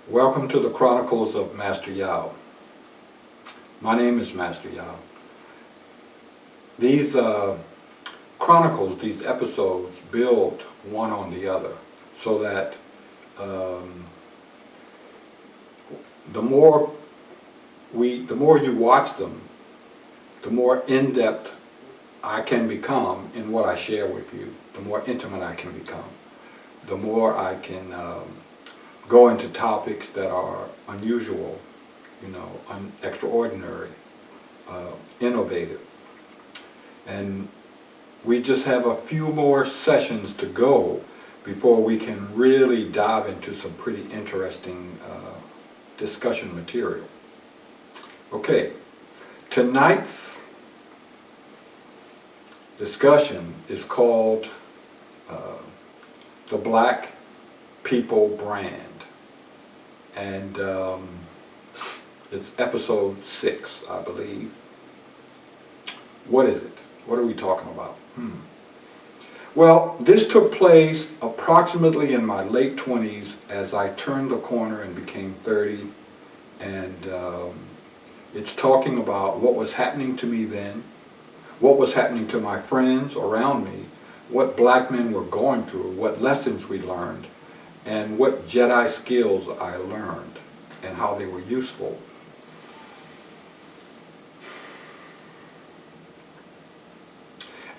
Welcome to the Chronicles of Master Yao. My name is Master Yao. These chronicles, these episodes, build one on the other so that the more you watch them, the more in-depth I can become in what I share with you, the more intimate I can become, the more I can go into topics that are unusual, extraordinary, innovative. And we just have a few more sessions to go before we can really dive into some pretty interesting discussion material. Okay, tonight's discussion is called The Black People Brand. And it's episode 6, I believe. What is it? What are we talking about? Well, this took place approximately in my late 20s as I turned the corner and became 30. And it's talking about what was happening to me then, what was happening to my friends around me, what black men were going through, what lessons we learned, and what Jedi skills I learned and how they were useful.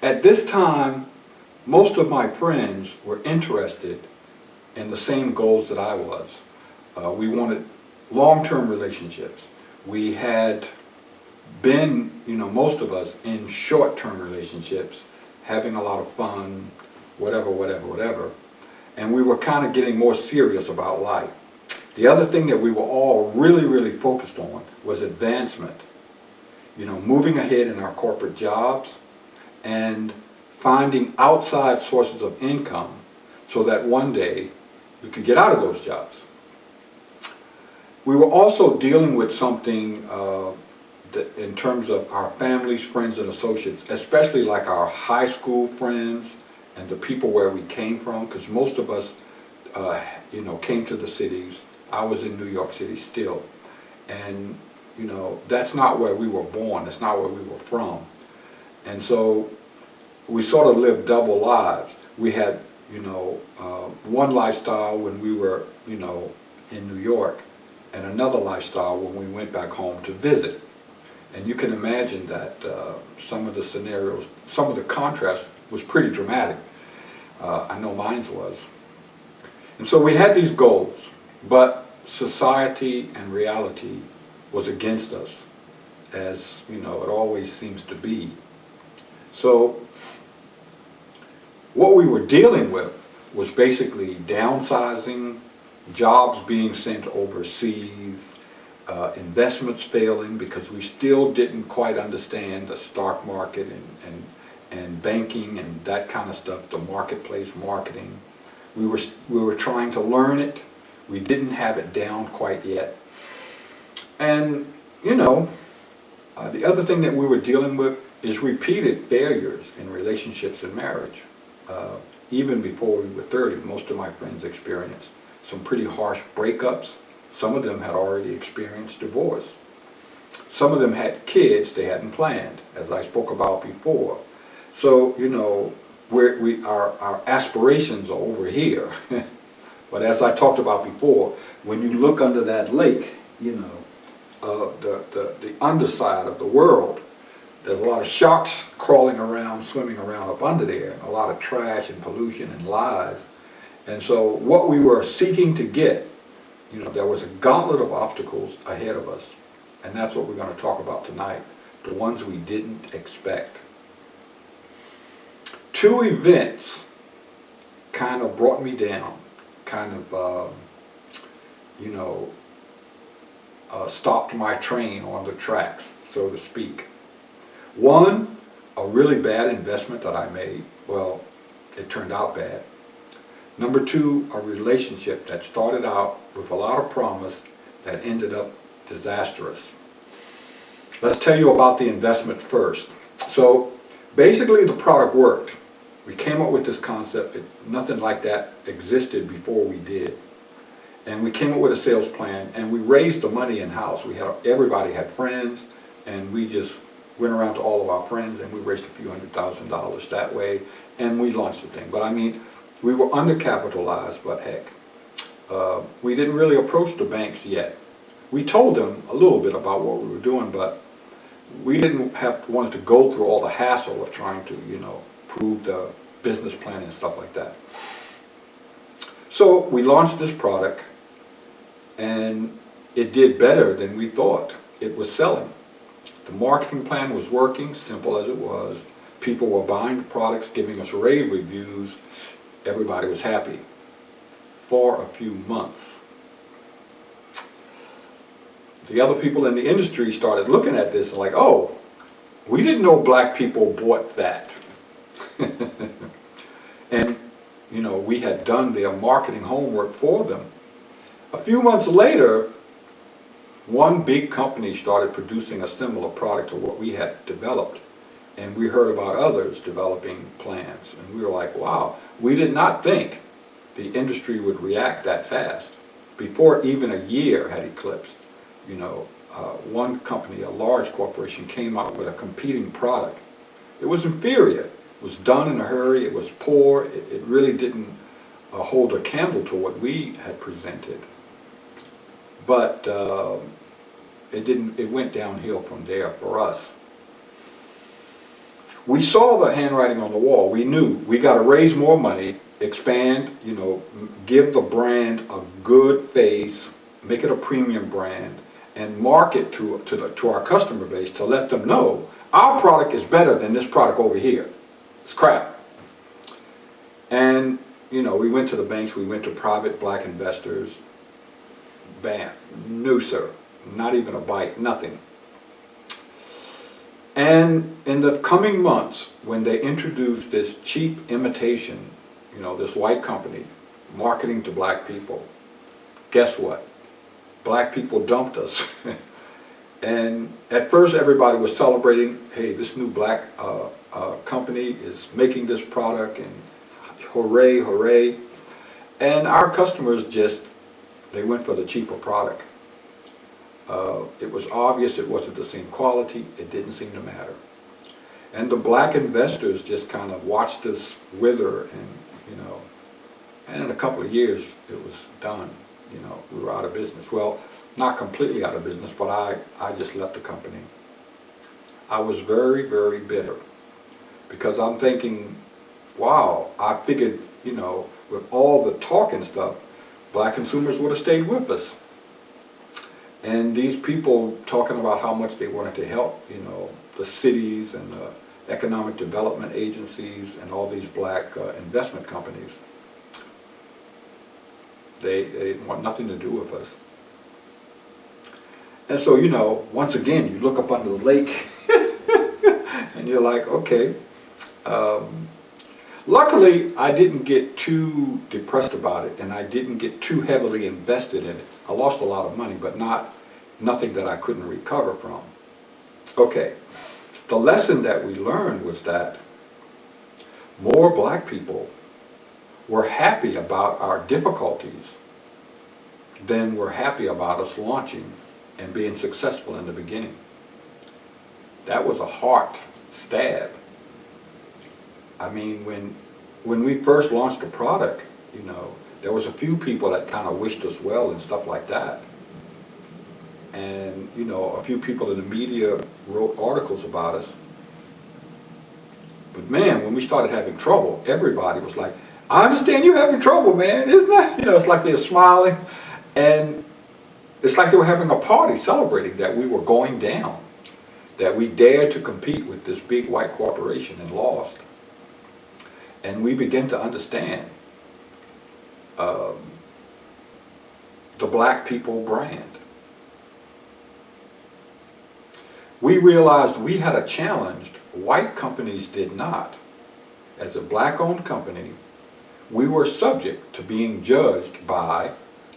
At this time, most of my friends were interested in the same goals that I was. We wanted long-term relationships. We had been, most of us in short-term relationships, having a lot of fun, whatever. And we were kind of getting more serious about life. The other thing that we were all really focused on was advancement. Moving ahead in our corporate jobs and finding outside sources of income so that one day we could get out of those jobs. We were also dealing with something that in terms of our families, friends, and associates, especially like our high school friends and the people where we came from, because most of us, came to the cities. I was in New York City still, and that's not where we were born. That's not where we were from, and so we sort of lived double lives. We had, one lifestyle when we were, in New York, and another lifestyle when we went back home to visit. And you can imagine that some of the scenarios, some of the contrast was pretty dramatic. I know mine was. And so we had these goals, but society and reality was against us, as it always seems to be. So what we were dealing with was basically downsizing, jobs being sent overseas, investments failing because we still didn't quite understand the stock market and banking and that kind of stuff, the marketplace marketing. We were trying to learn it. We didn't have it down quite yet. And the other thing that we were dealing with is repeated failures in relationships and marriage. Even before we were 30, most of my friends experienced some pretty harsh breakups. Some of them had already experienced divorce. Some of them had kids they hadn't planned, as I spoke about before. So, our aspirations are over here. But as I talked about before, when you look under that lake, the underside of the world, there's a lot of sharks crawling around, swimming around up under there, a lot of trash and pollution and lies. And so what we were seeking to get, there was a gauntlet of obstacles ahead of us. And that's what we're going to talk about tonight, the ones we didn't expect. 2 events kind of brought me down, stopped my train on the tracks, so to speak. One, a really bad investment that I made. Well, it turned out bad. Number 2, a relationship that started out with a lot of promise that ended up disastrous. Let's tell you about the investment first. So basically the product worked. We came up with this concept. Nothing like that existed before we did. And we came up with a sales plan, and we raised the money in-house. Everybody had friends, and we just went around to all of our friends, and we raised a few $100,000 that way, and we launched the thing. But I mean, we were undercapitalized, but heck, we didn't really approach the banks yet. We told them a little bit about what we were doing, but we didn't wanted to go through all the hassle of trying to, prove the business plan and stuff like that. So we launched this product, and it did better than we thought. It was selling. The marketing plan was working, simple as it was. People were buying the products, giving us rave reviews. Everybody was happy for a few months. The other people in the industry started looking at this and like, oh, we didn't know black people bought that. And, we had done their marketing homework for them. A few months later, one big company started producing a similar product to what we had developed. And we heard about others developing plans. And we were like, wow, we did not think the industry would react that fast. Before even a year had eclipsed, one company, a large corporation, came out with a competing product. It was inferior. It was done in a hurry. It was poor. It really didn't hold a candle to what we had presented. But it went downhill from there for us. We saw the handwriting on the wall. We knew we got to raise more money, expand, give the brand a good face, make it a premium brand, and market to our customer base to let them know our product is better than this product over here. It's crap. And we went to the banks, we went to private black investors. Bam, no sir, not even a bite, nothing. And in the coming months, when they introduced this cheap imitation, this white company marketing to black people, guess what? Black people dumped us. And at first everybody was celebrating, hey, this new black company is making this product, and hooray, hooray. And our customers they went for the cheaper product. It was obvious it wasn't the same quality. It didn't seem to matter. And the black investors just kind of watched us wither, and in a couple of years it was done. We were out of business. Well, not completely out of business, but I just left the company. I was very, very bitter because I'm thinking, wow, I figured, with all the talk and stuff, black consumers would have stayed with us. And these people talking about how much they wanted to help, the cities and the economic development agencies and all these black investment companies, they didn't want nothing to do with us. And so, once again, you look up under the lake and you're like, okay. Luckily, I didn't get too depressed about it, and I didn't get too heavily invested in it. I lost a lot of money, but nothing that I couldn't recover from. Okay, the lesson that we learned was that more black people were happy about our difficulties than were happy about us launching and being successful in the beginning. That was a heart stab. I mean, when we first launched the product, there was a few people that kind of wished us well and stuff like that. And, a few people in the media wrote articles about us. But man, when we started having trouble, everybody was like, I understand you're having trouble, man. Isn't that? It's like they're smiling. And it's like they were having a party celebrating that we were going down, that we dared to compete with this big white corporation and lost. And we began to understand the black people brand. We realized we had a challenge white companies did not. As a black-owned company, we were subject to being judged by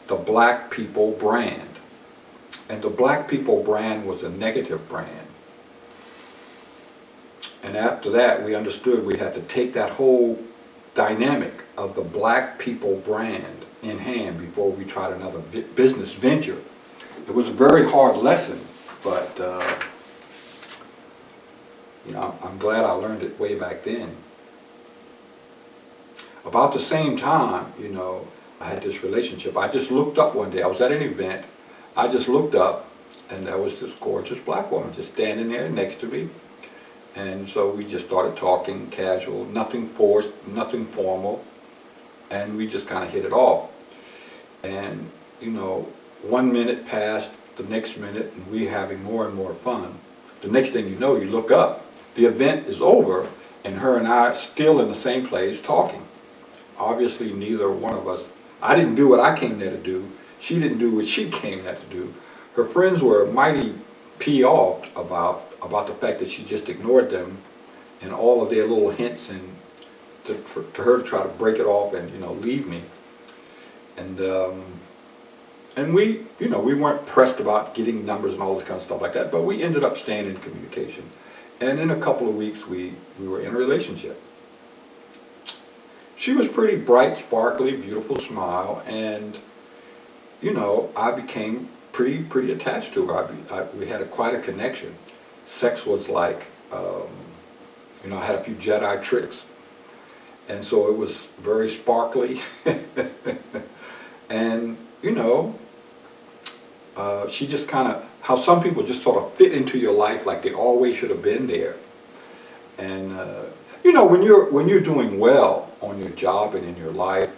the black people brand. And the black people brand was a negative brand. And after that, we understood we had to take that whole dynamic of the black people brand in hand before we tried another business venture. It was a very hard lesson, but I'm glad I learned it way back then. About the same time, I had this relationship. I just looked up one day. I was at an event. I just looked up, and there was this gorgeous black woman just standing there next to me. And so we just started talking, casual, nothing forced, nothing formal, and we just kind of hit it off. And 1 minute passed, the next minute, and we having more and more fun. The next thing you know, you look up, the event is over, and her and I are still in the same place talking. Obviously, neither one of us, I didn't do what I came there to do. She didn't do what she came there to do. Her friends were mighty peeved about the fact that she just ignored them and all of their little hints and to her to try to break it off and leave me. And we we weren't pressed about getting numbers and all this kind of stuff like that, but we ended up staying in communication. And in a couple of weeks we were in a relationship. She was pretty bright, sparkly, beautiful smile, and I became pretty attached to her. We had quite a connection. Sex was like, I had a few Jedi tricks, and so it was very sparkly. And she just kind of, how some people just sort of fit into your life like they always should have been there. And when you're doing well on your job and in your life,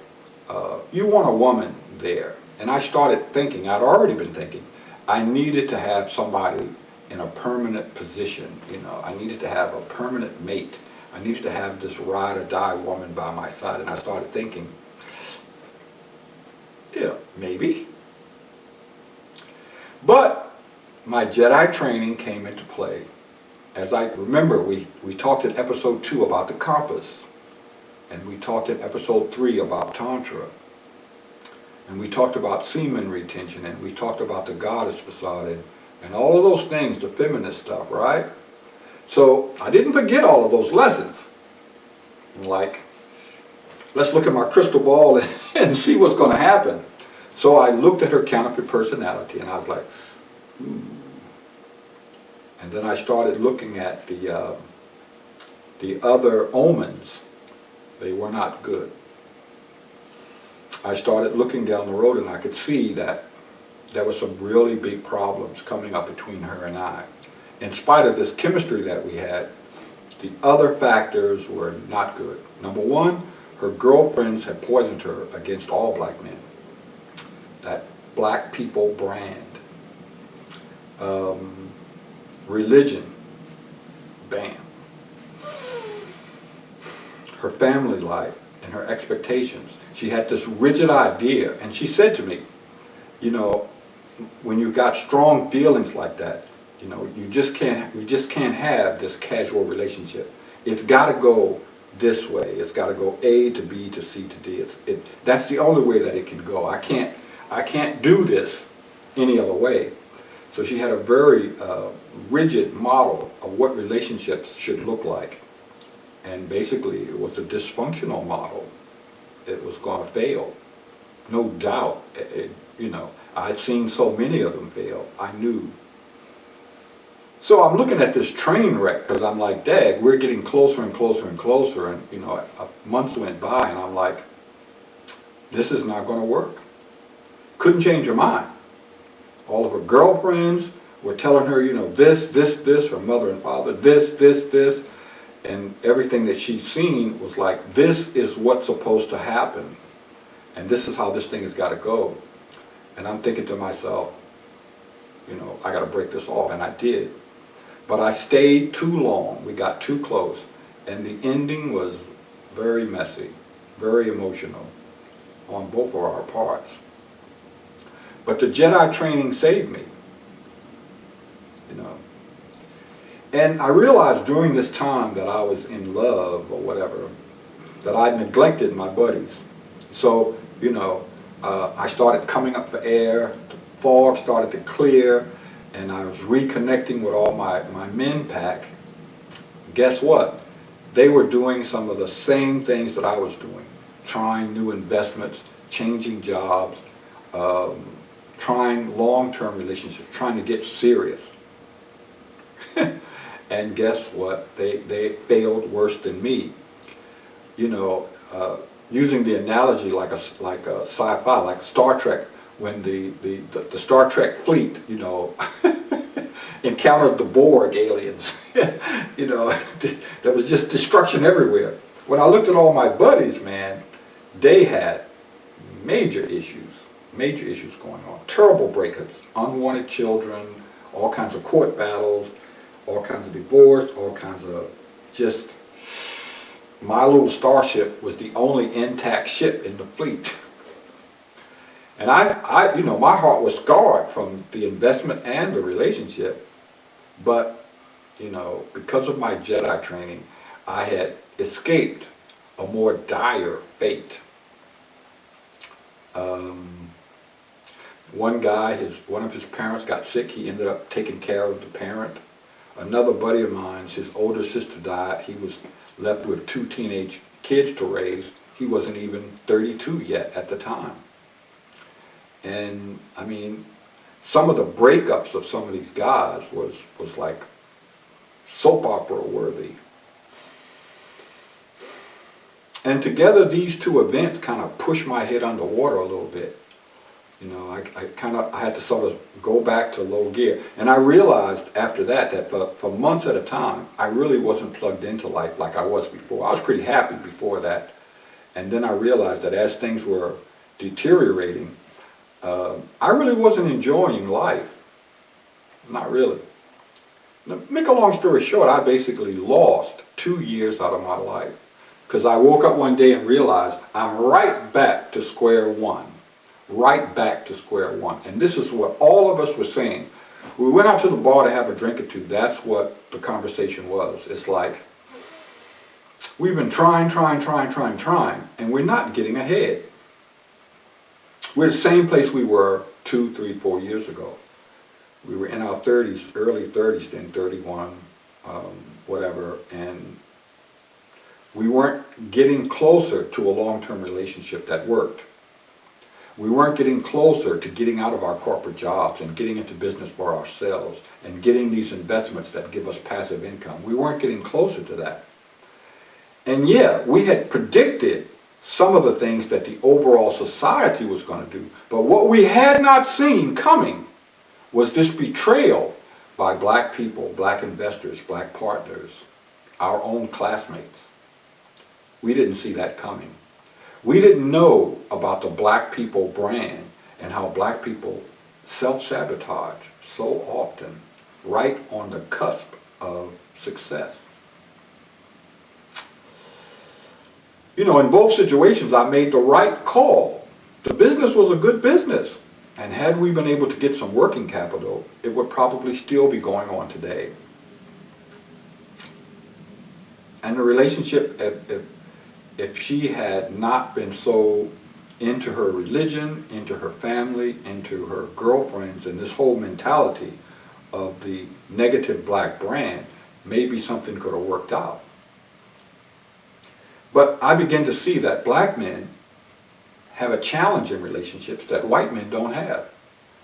you want a woman there. And I started thinking, I'd already been thinking, I needed to have somebody in a permanent position. I needed to have a permanent mate. I needed to have this ride or die woman by my side. And I started thinking, maybe. But my Jedi training came into play. As I remember, we talked in episode 2 about the compass. And we talked in episode 3 about Tantra. And we talked about semen retention, and we talked about the goddess facade, and all of those things, the feminist stuff, right? So I didn't forget all of those lessons. Like, let's look at my crystal ball and see what's going to happen. So I looked at her counterfeit personality, and I was like, And then I started looking at the other omens. They were not good. I started looking down the road, and I could see that there were some really big problems coming up between her and I. In spite of this chemistry that we had, the other factors were not good. Number one, her girlfriends had poisoned her against all black men. That black people brand. Religion, bam. Her family life and her expectations. She had this rigid idea, and she said to me, when you've got strong feelings like that, we just can't have this casual relationship. It's got to go this way. It's got to go A to B to C to D. That's the only way that it can go. I can't do this any other way. So she had a very rigid model of what relationships should look like. And basically, it was a dysfunctional model. It was going to fail. No doubt. I'd seen so many of them fail. I knew. So I'm looking at this train wreck because I'm like, Dad, we're getting closer and closer and closer. And, months went by, and I'm like, this is not going to work. Couldn't change her mind. All of her girlfriends were telling her, this, her mother and father, this. And everything that she'd seen was like, this is what's supposed to happen. And this is how this thing has got to go. And I'm thinking to myself, I got to break this off. And I did. But I stayed too long. We got too close. And the ending was very messy, very emotional on both of our parts. But the Jedi training saved me. And I realized during this time that I was in love or whatever, that I neglected my buddies. So, I started coming up for air, the fog started to clear, and I was reconnecting with all my men pack. Guess what? They were doing some of the same things that I was doing, trying new investments, changing jobs, trying long-term relationships, trying to get serious. And guess what? They failed worse than me. You know, using the analogy like a sci-fi, like Star Trek, when the Star Trek fleet, you know, encountered the Borg aliens. You know, there was just destruction everywhere. When I looked at all my buddies, man, they had major issues going on. Terrible breakups, unwanted children, all kinds of court battles, all kinds of divorce, all kinds of just, my little starship was the only intact ship in the fleet. And I, you know, my heart was scarred from the investment and the relationship, but, you know, because of my Jedi training, I had escaped a more dire fate. One guy, one of his parents got sick. He ended up taking care of the parent. Another buddy of mine, his older sister died. He was left with 2 teenage kids to raise. He wasn't even 32 yet at the time. And I mean, some of the breakups of some of these guys was like soap opera worthy. And together these two events kind of pushed my head underwater a little bit. You know, I had to sort of go back to low gear. And I realized after that for months at a time, I really wasn't plugged into life like I was before. I was pretty happy before that. And then I realized that as things were deteriorating, I really wasn't enjoying life. Not really. Now, make a long story short, I basically lost 2 years out of my life. Because I woke up one day and realized I'm right back to square one. Right back to square one. And this is what all of us were saying. We went out to the bar to have a drink or two. That's what the conversation was. It's like, we've been trying, and we're not getting ahead. We're the same place we were 2, 3, 4 years ago. We were in our 30s, early 30s then, 31, whatever, and we weren't getting closer to a long-term relationship that worked. We weren't getting closer to getting out of our corporate jobs and getting into business for ourselves and getting these investments that give us passive income. We weren't getting closer to that. And yeah, we had predicted some of the things that the overall society was going to do. But what we had not seen coming was this betrayal by black people, black investors, black partners, our own classmates. We didn't see that coming. We didn't know about the black people brand and how black people self-sabotage so often right on the cusp of success. You know, in both situations, I made the right call. The business was a good business. And had we been able to get some working capital, it would probably still be going on today. And the relationship, if she had not been so into her religion, into her family, into her girlfriends, and this whole mentality of the negative black brand, maybe something could have worked out. But I begin to see that black men have a challenge in relationships that white men don't have.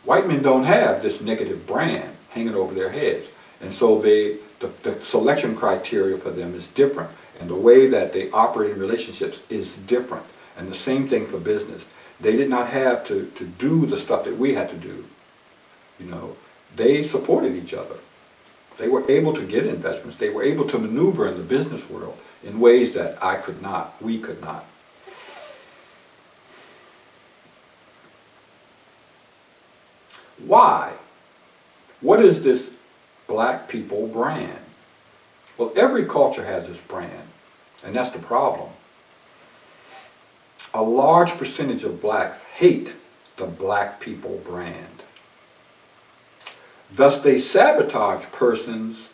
White men don't have this negative brand hanging over their heads. And so the selection criteria for them is different. And the way that they operate in relationships is different. And the same thing for business. They did not have to do the stuff that we had to do. You know, they supported each other. They were able to get investments. They were able to maneuver in the business world in ways that I could not, we could not. Why? What is this black people brand? Well, every culture has its brand, and that's the problem. A large percentage of blacks hate the black people brand. Thus, they sabotage persons,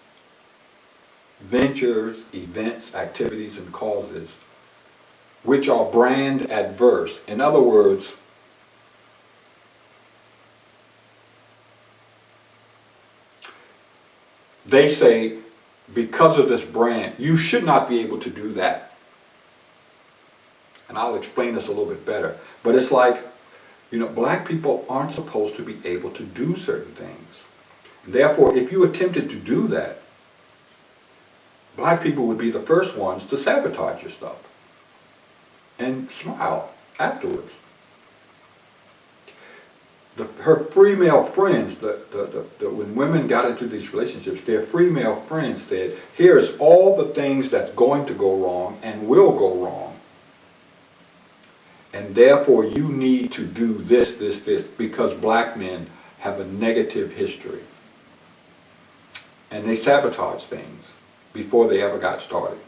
ventures, events, activities, and causes which are brand adverse. In other words, they say, because of this brand, you should not be able to do that. And and I'll explain this a little bit better. But it's like, you know, black people aren't supposed to be able to do certain things. Therefore, if you attempted to do that, black people would be the first ones to sabotage your stuff and smile afterwards. Her female friends, when women got into these relationships, their female friends said, here's all the things that's going to go wrong and will go wrong. And therefore you need to do this, because black men have a negative history. And they sabotage things before they ever got started.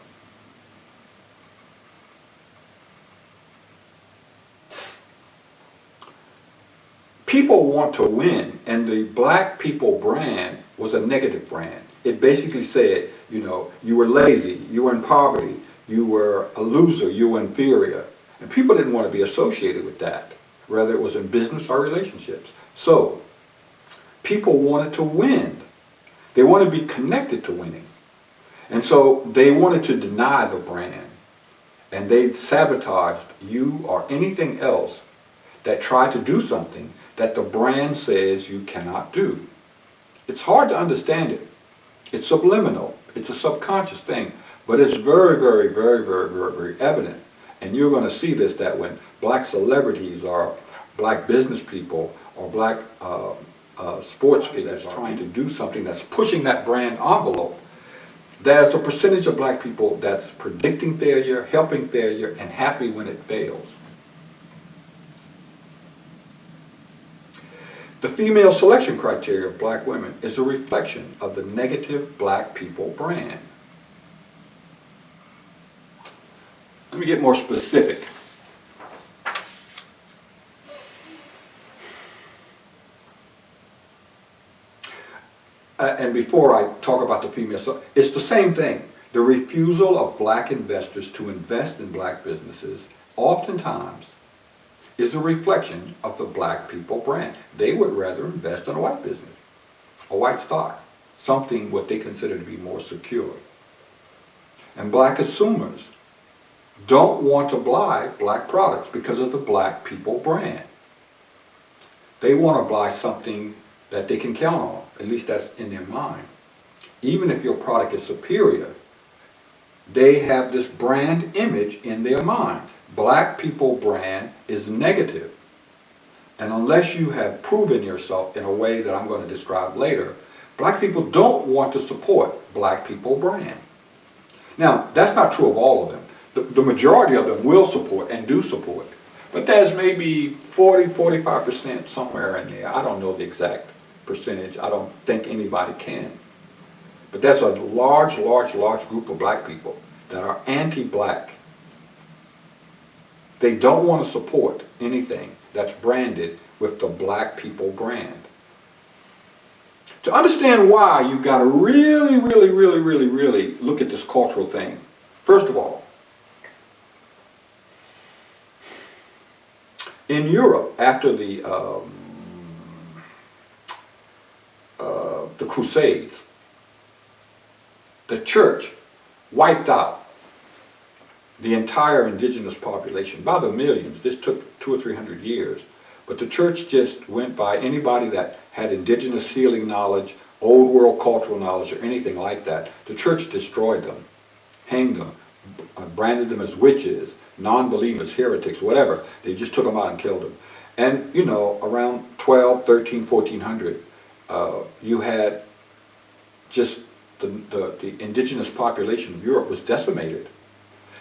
People want to win, and the black people brand was a negative brand. It basically said, you know, you were lazy, you were in poverty, you were a loser, you were inferior. And people didn't want to be associated with that, whether it was in business or relationships. So, people wanted to win. They wanted to be connected to winning. And so they wanted to deny the brand. And they sabotaged you or anything else that tried to do something that the brand says you cannot do. It's hard to understand it. It's subliminal. It's a subconscious thing. But it's very, very, very, very, very, very evident. And you're going to see this, that when black celebrities or black business people or black sports figures trying to do something that's pushing that brand envelope, there's a percentage of black people that's predicting failure, helping failure, and happy when it fails. The female selection criteria of black women is a reflection of the negative black people brand. Let me get more specific. And before I talk about the female, it's the same thing. The refusal of black investors to invest in black businesses oftentimes is a reflection of the black people brand. They would rather invest in a white business, a white stock, something what they consider to be more secure. And black consumers don't want to buy black products because of the black people brand. They want to buy something that they can count on, at least that's in their mind. Even if your product is superior, they have this brand image in their mind. Black people brand is negative. And unless you have proven yourself in a way that I'm going to describe later, black people don't want to support black people brand. Now, that's not true of all of them. The majority of them will support and do support. But there's maybe 40-45% somewhere in there. I don't know the exact percentage. I don't think anybody can. But there's a large group of black people that are anti-black. They don't want to support anything that's branded with the black people brand. To understand why, you've got to really look at this cultural thing. First of all, in Europe, after the Crusades, the church wiped out the entire indigenous population by the millions. This took 200 or 300 years. But the church just went by anybody that had indigenous healing knowledge, old world cultural knowledge, or anything like that. The church destroyed them, hanged them, branded them as witches, non-believers, heretics, whatever. They just took them out and killed them. And, you know, around 12, 13, 1400, you had just the indigenous population of Europe was decimated.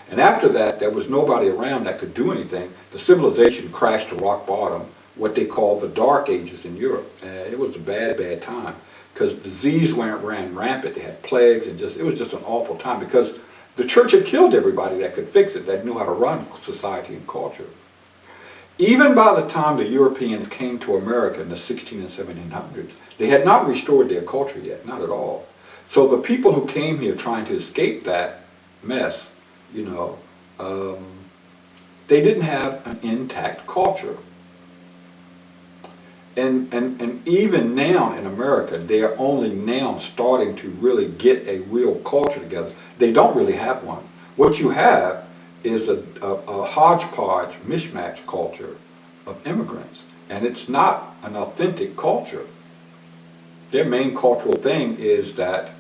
And after that, there was nobody around that could do anything. The civilization crashed to rock bottom, what they called the Dark Ages in Europe. It was a bad time, because disease ran rampant. They had plagues, and it was just an awful time, because the church had killed everybody that could fix it, that knew how to run society and culture. Even by the time the Europeans came to America in the 16 and 1700s, they had not restored their culture yet, not at all. So the people who came here trying to escape that mess, you know, they didn't have an intact culture. And even now in America, they are only now starting to really get a real culture together. They don't really have one. What you have is a hodgepodge, mishmash culture of immigrants. And it's not an authentic culture. Their main cultural thing is that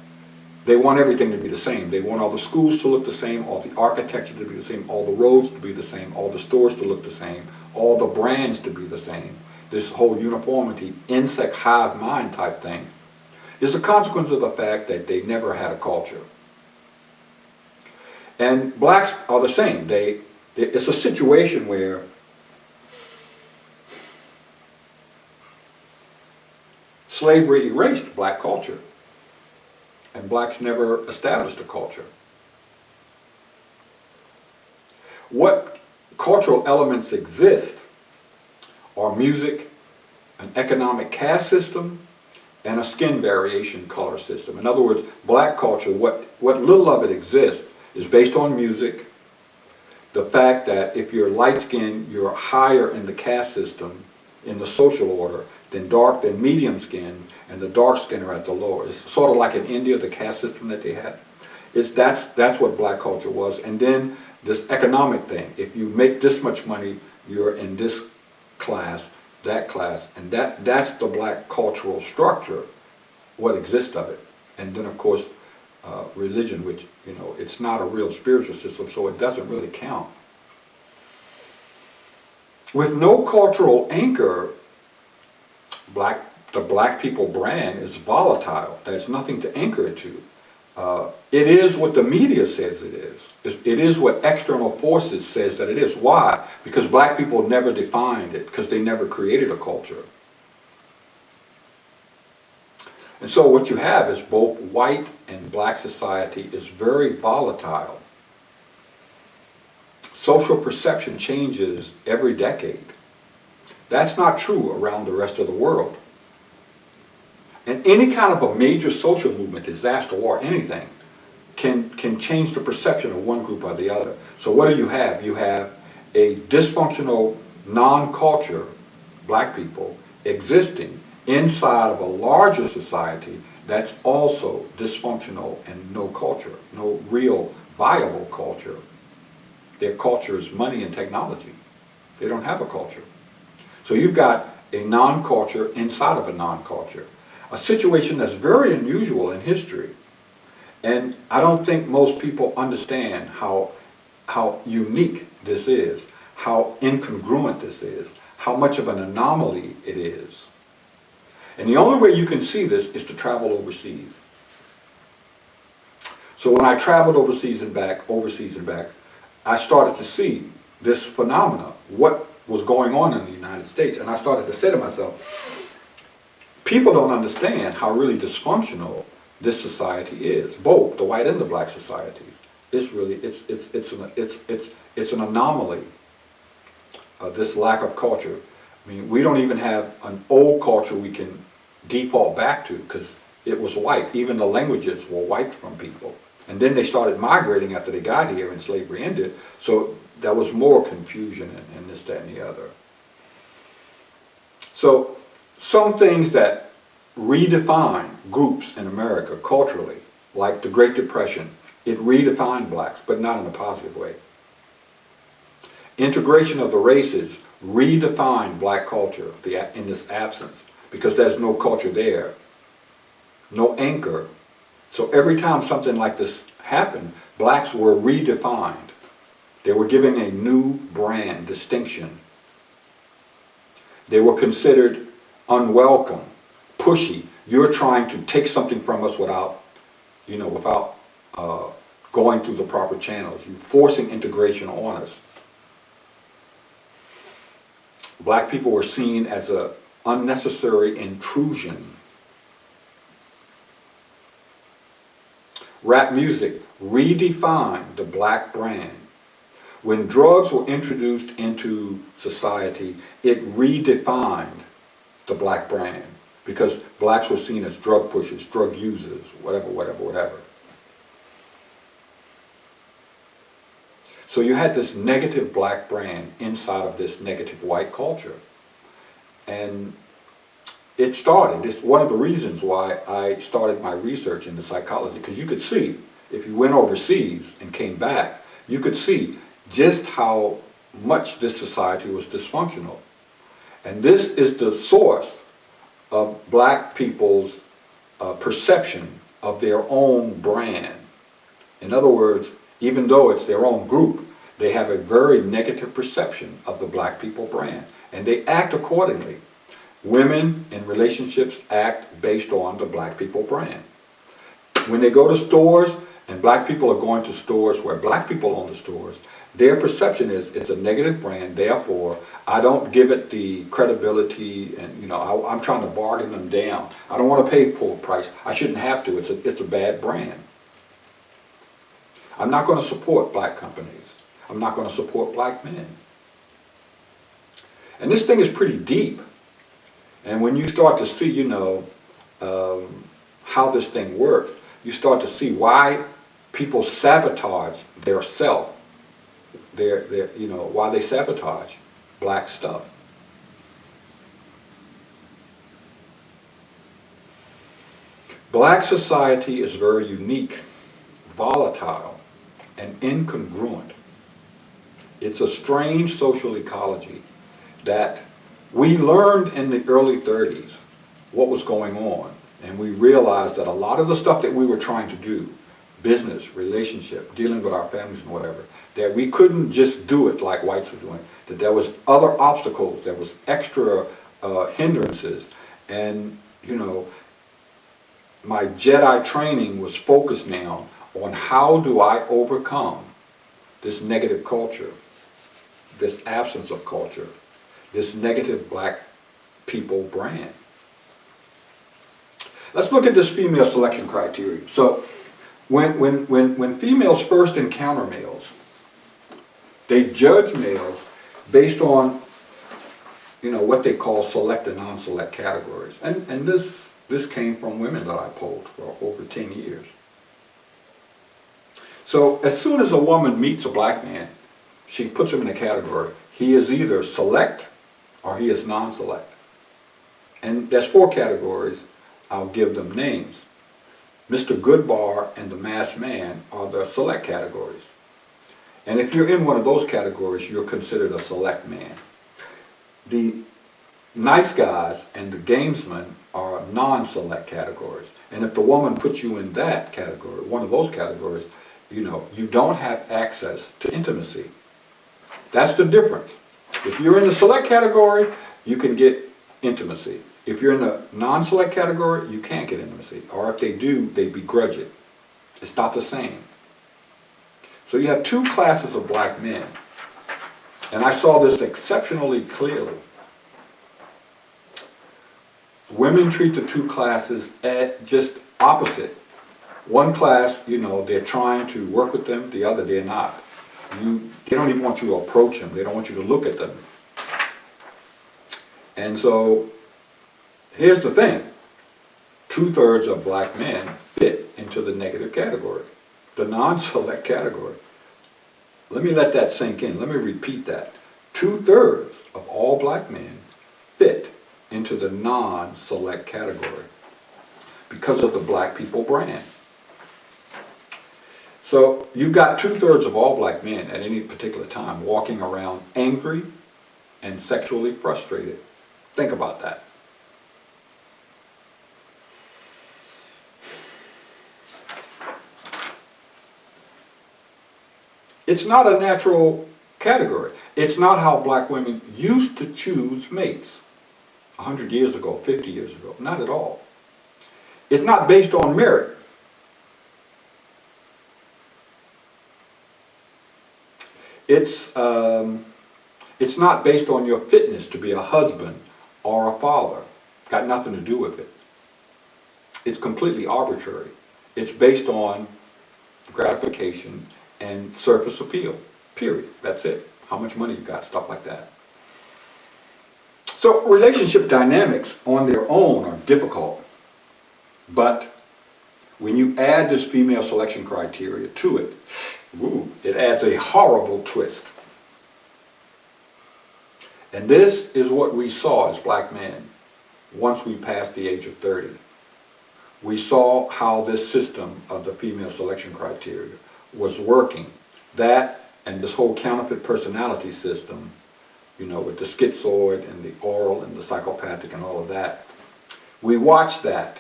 they want everything to be the same. They want all the schools to look the same, all the architecture to be the same, all the roads to be the same, all the stores to look the same, all the brands to be the same. This whole uniformity, insect hive mind type thing is a consequence of the fact that they never had a culture. And blacks are the same. It's a situation where slavery erased black culture, and blacks never established a culture. What cultural elements exist are music, an economic caste system, and a skin variation color system. In other words, black culture, what little of it exists, is based on music, the fact that if you're light-skinned, you're higher in the caste system, in the social order, than medium skin, and the dark skin are at the lower. It's sort of like in India, the caste system that they had. That's what black culture was. And then this economic thing. If you make this much money, you're in this class, that class, and that's the black cultural structure, what exists of it. And then of course, religion, which, it's not a real spiritual system, so it doesn't really count. With no cultural anchor, the black people brand is volatile. There's nothing to anchor it to. It is what the media says it is. It is what external forces says that it is. Why? Because black people never defined it, because they never created a culture. And so what you have is both white and black society is very volatile. Social perception changes every decade. That's not true around the rest of the world. And any kind of a major social movement, disaster, war, anything, can change the perception of one group or the other. So what do you have? You have a dysfunctional non-culture, black people, existing inside of a larger society that's also dysfunctional and no culture, no real viable culture. Their culture is money and technology. They don't have a culture. So you've got a non-culture inside of a non-culture. A situation that's very unusual in history. And I don't think most people understand how unique this is, how incongruent this is, how much of an anomaly it is. And the only way you can see this is to travel overseas. So when I traveled overseas and back, I started to see this phenomena, what was going on in the United States. And I started to say to myself, people don't understand how really dysfunctional this society is, both the white and the black society. It's really, it's an anomaly, this lack of culture. I mean, we don't even have an old culture we can default back to, because it was white. Even the languages were wiped from people. And then they started migrating after they got here and slavery ended, so there was more confusion in this, that, and the other. So some things that redefine groups in America culturally, like the Great Depression, it redefined blacks, but not in a positive way. Integration of the races redefined black culture in this absence, because there's no culture there, no anchor. So every time something like this happened, blacks were redefined. They were given a new brand, distinction. They were considered unwelcome, pushy. You're trying to take something from us without going through the proper channels. You're forcing integration on us. Black people were seen as an unnecessary intrusion. Rap music redefined the black brand. When drugs were introduced into society, it redefined the black brand, because blacks were seen as drug pushers, drug users, whatever. So you had this negative black brand inside of this negative white culture. And it started, it's one of the reasons why I started my research into psychology, because you could see, if you went overseas and came back, you could see just how much this society was dysfunctional. And this is the source of black people's perception of their own brand. In other words, even though it's their own group, they have a very negative perception of the black people brand, and they act accordingly. Women in relationships act based on the black people brand. When they go to stores, and black people are going to stores where black people own the stores, their perception is it's a negative brand, therefore I don't give it the credibility, and I'm trying to bargain them down. I don't want to pay full price. I shouldn't have to. It's a bad brand. I'm not going to support black companies. I'm not going to support black men. And this thing is pretty deep. And when you start to see, how this thing works, you start to see why people sabotage their self, why they sabotage black stuff. Black society is very unique, volatile, and incongruent. It's a strange social ecology that we learned in the early 30s what was going on, and we realized that a lot of the stuff that we were trying to do, business, relationship, dealing with our families and whatever, that we couldn't just do it like whites were doing, that there was other obstacles, there was extra hindrances, and my Jedi training was focused now on how do I overcome this negative culture, this absence of culture, this negative black people brand. Let's look at this female selection criteria. So when females first encounter males, they judge males based on what they call select and non-select categories. And this came from women that I polled for over 10 years. So as soon as a woman meets a black man, she puts him in a category. He is either select or he is non-select. And there's 4 categories. I'll give them names. Mr. Goodbar and the Masked Man are the select categories. And if you're in one of those categories, you're considered a select man. The nice guys and the gamesmen are non-select categories. And if the woman puts you in that category, one of those categories, you don't have access to intimacy. That's the difference. If you're in the select category, you can get intimacy. If you're in the non-select category, you can't get intimacy. Or if they do, they begrudge it. It's not the same. So you have 2 classes of black men. And I saw this exceptionally clearly. Women treat the 2 classes just opposite. One class, they're trying to work with them. The other, they're not. They don't even want you to approach them. They don't want you to look at them. And so, here's the thing. 2/3 of black men fit into the negative category, the non-select category. Let me let that sink in. Let me repeat that. 2/3 of all black men fit into the non-select category because of the black people brand. So you've got 2/3 of all black men at any particular time walking around angry and sexually frustrated. Think about that. It's not a natural category. It's not how black women used to choose mates 100 years ago, 50 years ago. Not at all. It's not based on merit. It's not based on your fitness to be a husband or a father. Got nothing to do with it. It's completely arbitrary. It's based on gratification and surface appeal, period. That's it. How much money you got, stuff like that. So relationship dynamics on their own are difficult, but when you add this female selection criteria to it, it adds a horrible twist. And this is what we saw as black men once we passed the age of 30. We saw how this system of the female selection criteria was working. That and this whole counterfeit personality system, with the schizoid and the oral and the psychopathic and all of that. We watched that.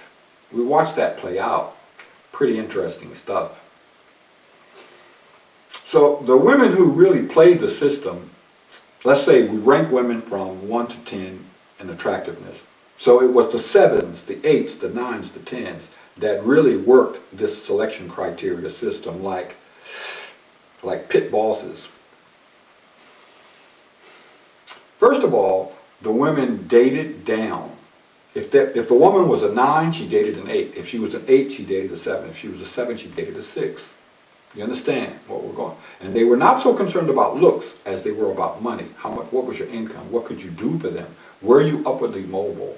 We watched that play out. Pretty interesting stuff. So the women who really played the system, let's say we rank women from 1 to 10 in attractiveness. So it was the 7s, the 8s, the 9s, the 10s that really worked this selection criteria system like pit bosses. First of all, the women dated down. If the woman was a 9, she dated an 8. If she was an 8, she dated a 7. If she was a 7, she dated a 6. You understand what we're going? And they were not so concerned about looks as they were about money. How much? What was your income? What could you do for them? Were you upwardly mobile?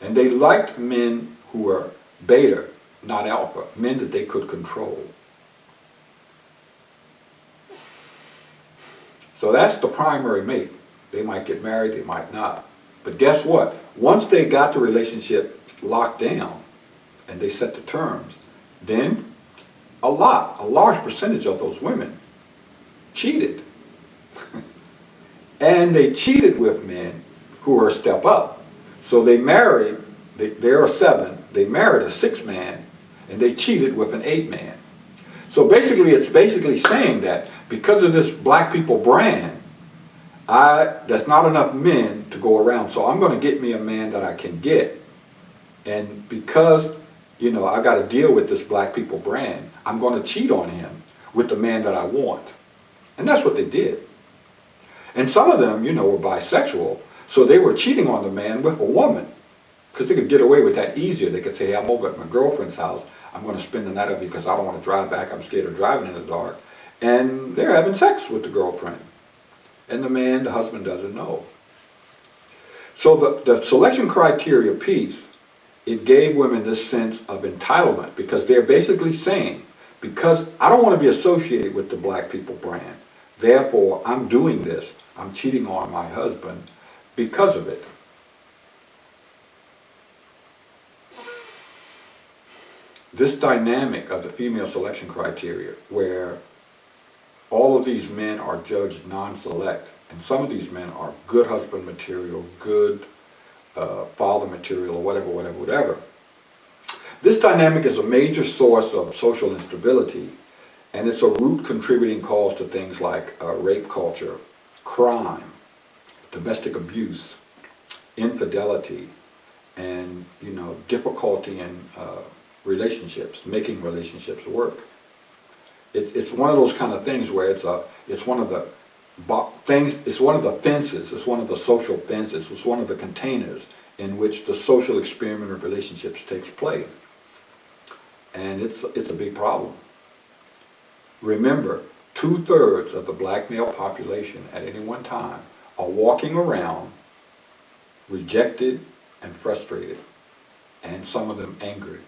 And they liked men who were beta, not alpha, men that they could control. So that's the primary mate. They might get married, they might not. But guess what? Once they got the relationship locked down and they set the terms, then a large percentage of those women cheated. And they cheated with men who were a step up. So they married, they're a 7, they married a 6 man, and they cheated with an 8 man. So basically, it's basically saying that because of this black people brand, there's not enough men to go around, so I'm going to get me a man that I can get. And because, I got to deal with this black people brand, I'm going to cheat on him with the man that I want. And that's what they did. And some of them, were bisexual, so they were cheating on the man with a woman because they could get away with that easier. They could say, hey, I'm over at my girlfriend's house. I'm going to spend the night over because I don't want to drive back. I'm scared of driving in the dark. And they're having sex with the girlfriend. And the husband doesn't know. So the selection criteria piece, it gave women this sense of entitlement because they're basically saying, because I don't want to be associated with the black people brand, therefore I'm doing this. I'm cheating on my husband because of it. This dynamic of the female selection criteria where all of these men are judged non-select, and some of these men are good husband material, good father material, or whatever. This dynamic is a major source of social instability, and it's a root contributing cause to things like rape culture, crime, domestic abuse, infidelity, and difficulty in relationships, making relationships work. It's one of those kind of things where it's one of the fences, it's one of the social fences, it's one of the containers in which the social experiment of relationships takes place. And it's a big problem. Remember, 2/3 of the black male population at any one time are walking around rejected and frustrated, and some of them angry.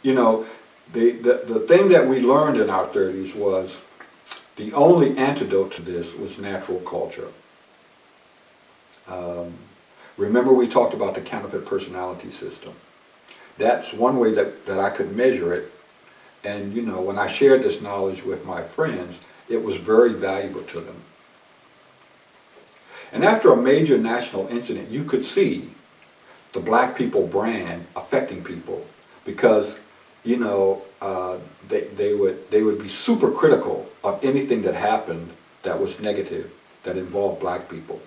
The thing that we learned in our 30s was the only antidote to this was natural culture. Remember we talked about the counterfeit personality system. That's one way that I could measure it. And when I shared this knowledge with my friends, it was very valuable to them. And after a major national incident, you could see the black people brand affecting people because they would be super critical of anything that happened that was negative, that involved black people.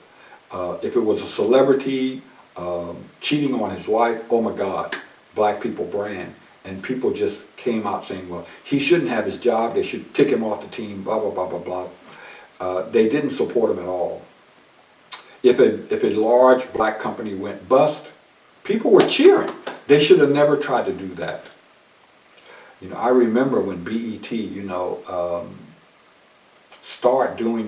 If it was a celebrity cheating on his wife, oh my God, black people brand. And people just came out saying, well, he shouldn't have his job, they should kick him off the team, blah, blah, blah, blah, blah. They didn't support him at all. If a large black company went bust, people were cheering. They should have never tried to do that. I remember when BET, start doing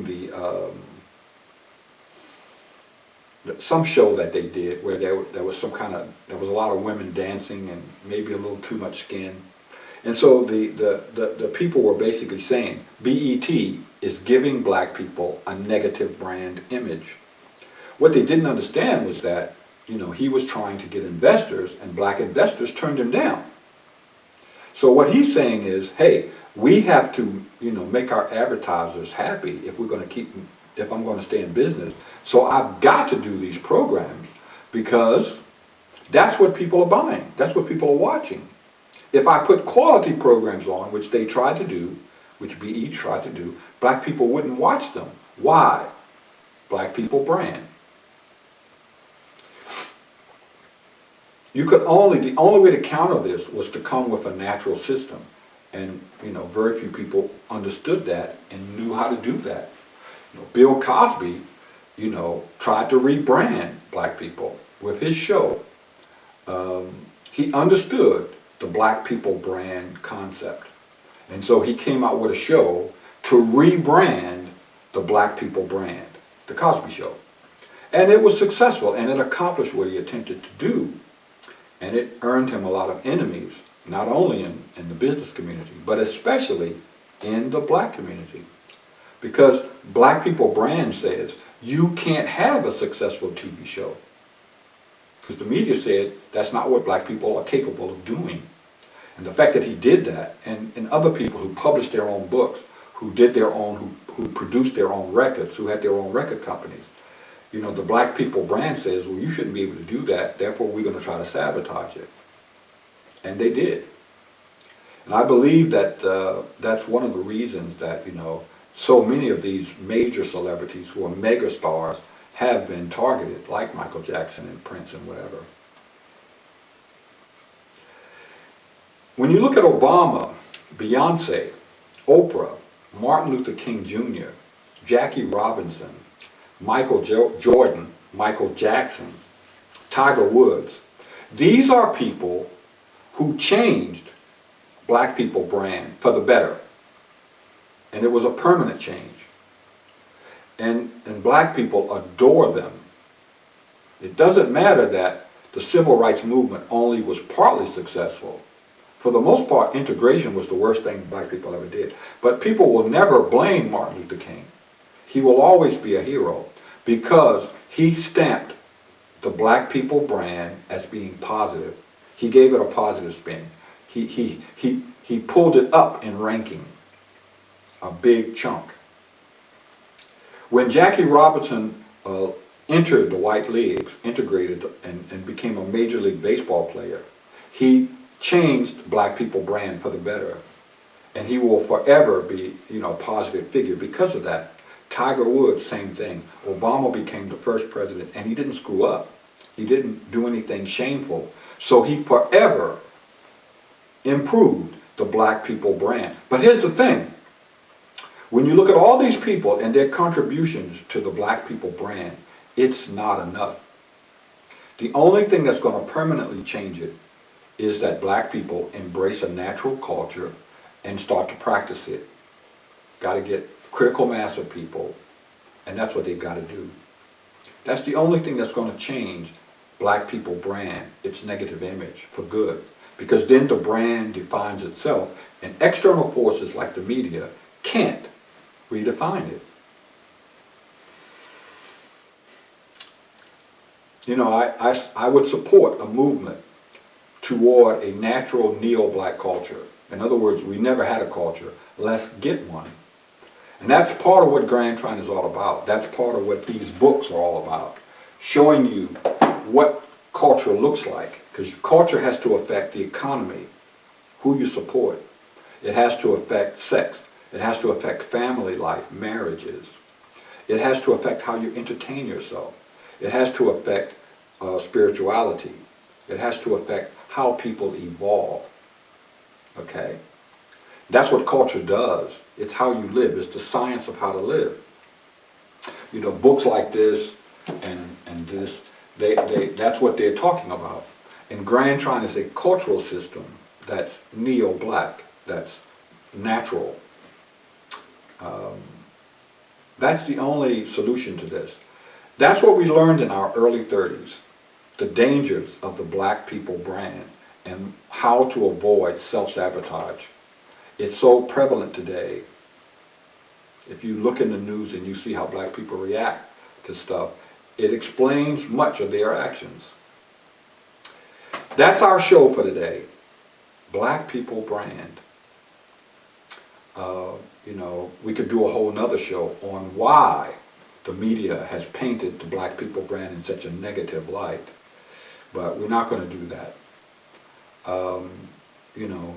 some show that they did where there was a lot of women dancing and maybe a little too much skin. And so the people were basically saying, BET is giving black people a negative brand image. What they didn't understand was that, he was trying to get investors, and black investors turned him down. So what he's saying is, hey, We have to, make our advertisers happy if we're going to if I'm going to stay in business. So I've got to do these programs because that's what people are buying. That's what people are watching. If I put quality programs on, which they tried to do, which BE tried to do, black people wouldn't watch them. Why? Black people brand. The only way to counter this was to come with a natural system. And, very few people understood that and knew how to do that. Bill Cosby, tried to rebrand black people with his show. He understood the black people brand concept. And so he came out with a show to rebrand the black people brand, the Cosby Show. And it was successful, and it accomplished what he attempted to do. And it earned him a lot of enemies, not only in the business community, but especially in the black community. Because black people brand says, you can't have a successful TV show. Because the media said that's not what black people are capable of doing. And the fact that he did that, and other people who published their own books, who did their own, who produced their own records, who had their own record companies, the black people brand says, well, you shouldn't be able to do that, therefore we're going to try to sabotage it. And they did. And I believe that that's one of the reasons that, so many of these major celebrities who are mega stars have been targeted, like Michael Jackson and Prince and whatever. When you look at Obama, Beyonce, Oprah, Martin Luther King Jr., Jackie Robinson, Michael Jordan, Michael Jackson, Tiger Woods, these are people who changed black people brand for the better. And it was a permanent change. And black people adore them. It doesn't matter that the civil rights movement only was partly successful. For the most part, integration was the worst thing black people ever did. But people will never blame Martin Luther King. He will always be a hero because he stamped the black people brand as being positive. He gave it a positive spin. He pulled it up in ranking, a big chunk. When Jackie Robinson entered the white leagues, integrated and became a Major League Baseball player, he changed black people brand for the better. And he will forever be, a positive figure because of that. Tiger Woods, same thing. Obama became the first president and he didn't screw up. He didn't do anything shameful. So he forever improved the black people brand. But here's the thing. When you look at all these people and their contributions to the black people brand, it's not enough. The only thing that's going to permanently change it is that black people embrace a natural culture and start to practice it. Got to get critical mass of people, and that's what they've got to do. That's the only thing that's going to change black people brand, its negative image, for good. Because then the brand defines itself, and external forces like the media can't redefine it. I would support a movement toward a natural neo-black culture. In other words, we never had a culture. Let's get one. And that's part of what Grand Trine is all about. That's part of what these books are all about. Showing you what culture looks like. Because culture has to affect the economy, who you support. It has to affect sex. It has to affect family life, marriages. It has to affect how you entertain yourself. It has to affect spirituality. It has to affect how people evolve. Okay? That's what culture does. It's how you live. It's the science of how to live. Books like this and this, that's what they're talking about. And Grand Trine is a cultural system that's neo-black, that's natural. That's the only solution to this. That's what we learned in our early 30s, the dangers of the black people brand and how to avoid self-sabotage. It's so prevalent today. If you look in the news and you see how black people react to stuff, it explains much of their actions. That's our show for today. Black People Brand. You know, we could do a whole nother show on why the media has painted the Black People brand in such a negative light, but we're not going to do that. You know,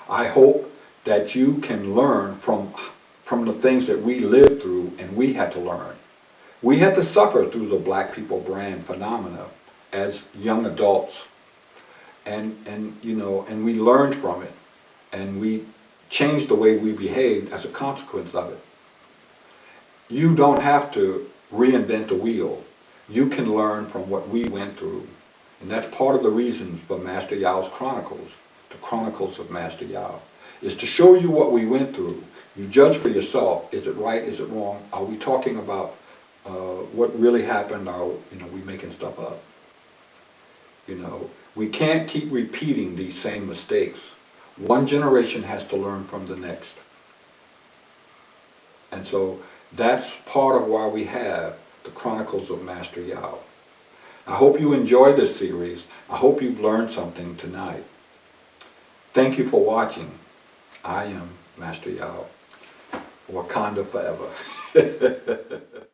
I hope that you can learn from the things that we lived through and we had to learn. We had to suffer through the Black People brand phenomena as young adults, and you know, and we learned from it, and we changed the way we behaved as a consequence of it. You don't have to reinvent the wheel. You can learn from what we went through. And that's part of the reason for Master Yao's Chronicles, the Chronicles of Master Yao, is to show you what we went through. You judge for yourself. Is it right? Is it wrong? Are we talking about what really happened? Are we making stuff up? You know, we can't keep repeating these same mistakes. One generation has to learn from the next. And so that's part of why we have the Chronicles of Master Yao. I hope you enjoyed this series. I hope you've learned something tonight. Thank you for watching. I am Master Yao. Wakanda forever.